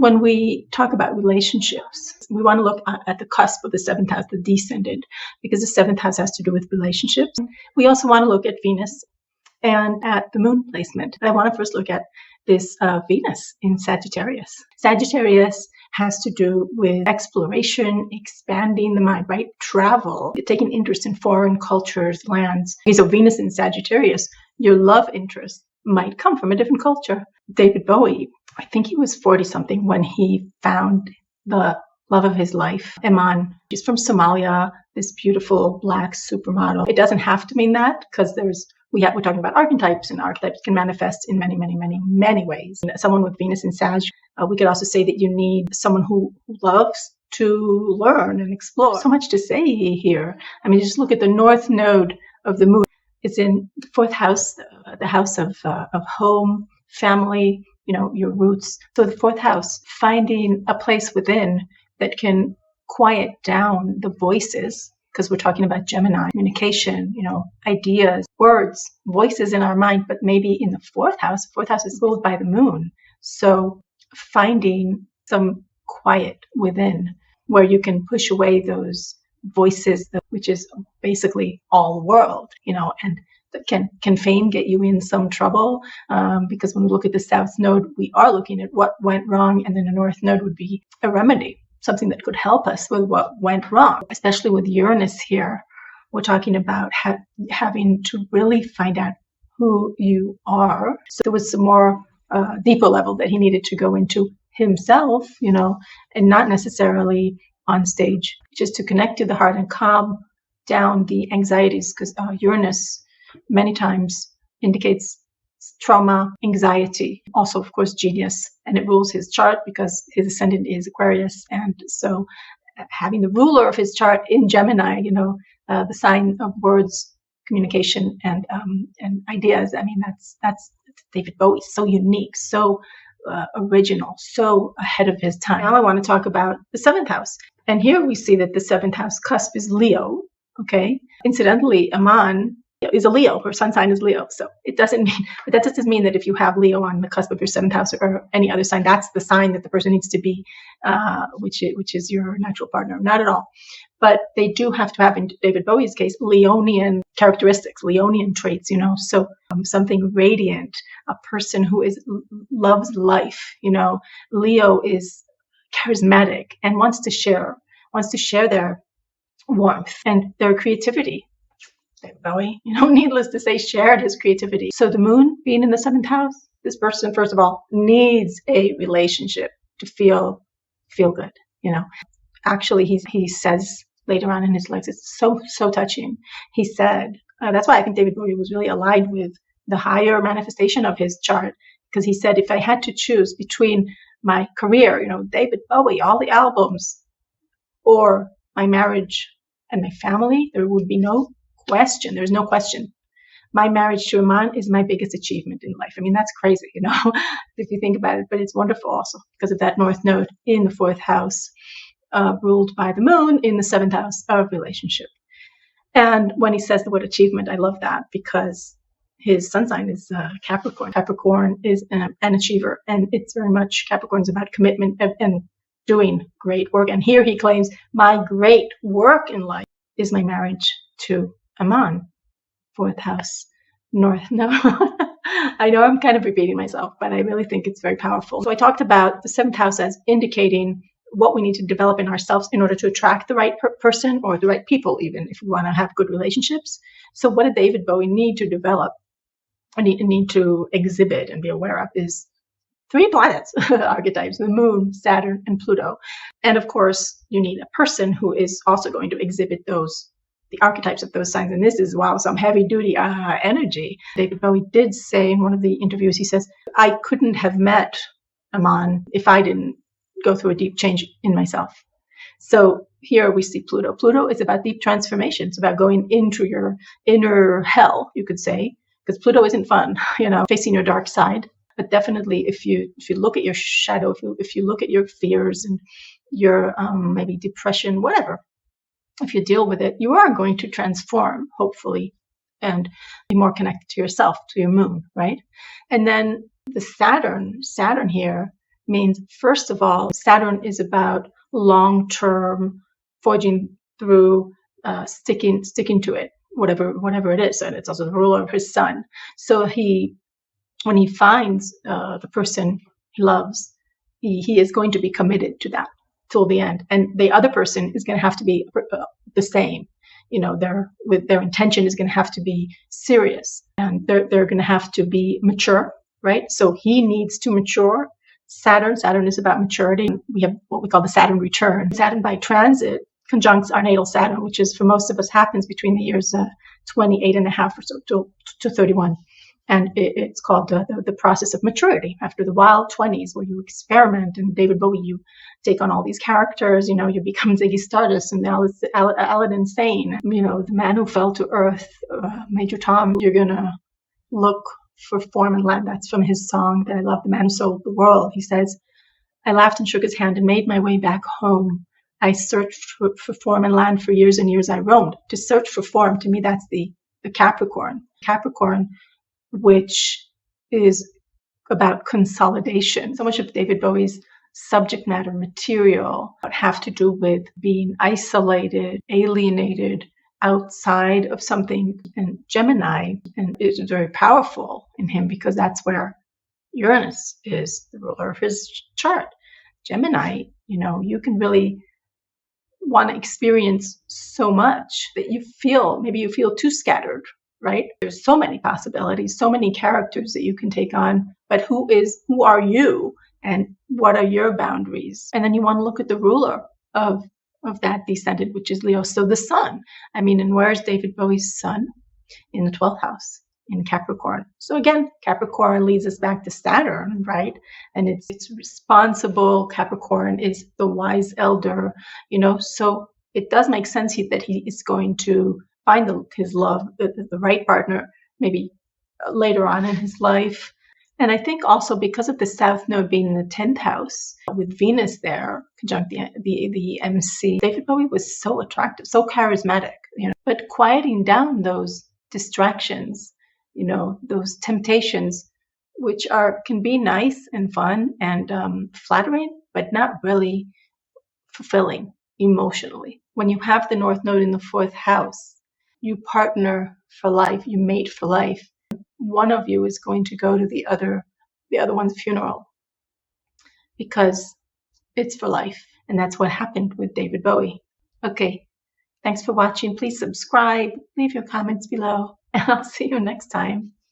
When we talk about relationships, we want to look at the cusp of the seventh house, the descendant, because the seventh house has to do with relationships. We also want to look at Venus and at the moon placement. I want to first look at this Venus in Sagittarius. Sagittarius has to do with exploration, expanding the mind, right? Travel, taking interest in foreign cultures, lands. Okay, so Venus in Sagittarius, your love interest might come from a different culture. David Bowie, I think he was 40-something when he found the love of his life, Iman. She's from Somalia, this beautiful black supermodel. It doesn't have to mean that, because we're talking about archetypes, and archetypes can manifest in many, many, many, many ways. And someone with Venus in Sag, we could also say that you need someone who loves to learn and explore. So much to say here. I mean, just look at the north node of the moon. It's in the fourth house, the house of home, family, your roots. So the fourth house, finding a place within that can quiet down the voices, because we're talking about Gemini, communication, ideas, words, voices in our mind, but maybe in the fourth house is ruled by the moon. So finding some quiet within where you can push away those voices, which is basically all the world, and can fame get you in some trouble? Because when we look at the south node, we are looking at what went wrong, and then the north node would be a remedy, something that could help us with what went wrong, especially with Uranus here. We're talking about having to really find out who you are. So there was some more deeper level that he needed to go into himself, and not necessarily on stage, just to connect to the heart and calm down the anxieties, because Uranus many times indicates trauma, anxiety, also, of course, genius, and it rules his chart because his ascendant is Aquarius. And so having the ruler of his chart in Gemini, the sign of words, communication, and ideas. I mean, that's David Bowie, so unique, so original, so ahead of his time. Now I want to talk about the seventh house. And here we see that the seventh house cusp is Leo, okay? Incidentally, Aman is a Leo. Her sun sign is Leo. So that doesn't mean that if you have Leo on the cusp of your seventh house or any other sign, that's the sign that the person needs to be, which is your natural partner. Not at all. But they do have to have, in David Bowie's case, Leonian characteristics, Leonian traits, so something radiant, a person who loves life, Leo is charismatic and wants to share their warmth and their creativity. David Bowie, needless to say, shared his creativity. So the moon being in the seventh house, this person, first of all, needs a relationship to feel good, Actually, he says later on in his life, it's so touching. He said, that's why I think David Bowie was really aligned with the higher manifestation of his chart, because he said, if I had to choose between my career, David Bowie, all the albums, or my marriage and my family, there would be no question. There's no question. My marriage to Iman is my biggest achievement in life. I mean, that's crazy, if you think about it, but it's wonderful also because of that north node in the fourth house, ruled by the moon in the seventh house of relationship. And when he says the word achievement, I love that because his sun sign is Capricorn. Capricorn is an achiever, and it's very much, Capricorn is about commitment and doing great work. And here he claims, my great work in life is my marriage to Aman, fourth house, north. No, I know I'm kind of repeating myself, but I really think it's very powerful. So I talked about the seventh house as indicating what we need to develop in ourselves in order to attract the right person or the right people, even if we want to have good relationships. So what did David Bowie need to develop and need to exhibit and be aware of is 3 planets, archetypes, the moon, Saturn, and Pluto. And of course, you need a person who is also going to exhibit the archetypes of those signs. And this is, wow, some heavy duty energy. David Bowie did say in one of the interviews, he says, I couldn't have met Aman if I didn't go through a deep change in myself. So here we see Pluto. Pluto is about deep transformation. It's about going into your inner hell, you could say, because Pluto isn't fun, facing your dark side. But definitely if you look at your shadow, if you look at your fears and your maybe depression, whatever, if you deal with it, you are going to transform, hopefully, and be more connected to yourself, to your moon, right? And then the Saturn here means, first of all, Saturn is about long-term forging through, sticking to it, whatever it is, and it's also the ruler of his sun. So when he finds the person he loves, he is going to be committed to that till the end, and the other person is going to have to be the same. Their intention is going to have to be serious, and they're going to have to be mature, right? So he needs to mature. Saturn is about maturity. We have what we call the Saturn return. Saturn by transit conjuncts our natal Saturn, which is for most of us happens between the years 28 and a half or so to 31. And it's called the process of maturity. After the wild 20s, where you experiment, and David Bowie, you take on all these characters, you become Ziggy Stardust and Aladdin Sane, the man who fell to earth, Major Tom. You're going to look for form and land. That's from his song that I love, The Man Who Sold the World. He says, I laughed and shook his hand and made my way back home. I searched for form and land for years and years I roamed. To search for form, to me, that's the Capricorn. Capricorn, which is about consolidation. So much of David Bowie's subject matter material have to do with being isolated, alienated, outside of something. And Gemini is very powerful in him because that's where Uranus is the ruler of his chart. Gemini, you can really want to experience so much that maybe you feel too scattered, right? There's so many possibilities, so many characters that you can take on, but who are you and what are your boundaries? And then you want to look at the ruler of that descendant, which is Leo. So the sun, and where's David Bowie's sun? In the 12th house, in Capricorn. So again, Capricorn leads us back to Saturn, right? And it's responsible. Capricorn is the wise elder, so it does make sense that he is going to find his love, the right partner, maybe later on in his life. And I think also because of the South Node being in the 10th house, with Venus there, conjunct the MC, David Bowie was so attractive, so charismatic, but quieting down those distractions, those temptations, which can be nice and fun and flattering, but not really fulfilling emotionally. When you have the North Node in the 4th house, you partner for life, you mate for life. One of you is going to go to the other one's funeral because it's for life. And that's what happened with David Bowie. Okay, thanks for watching. Please subscribe, leave your comments below, and I'll see you next time.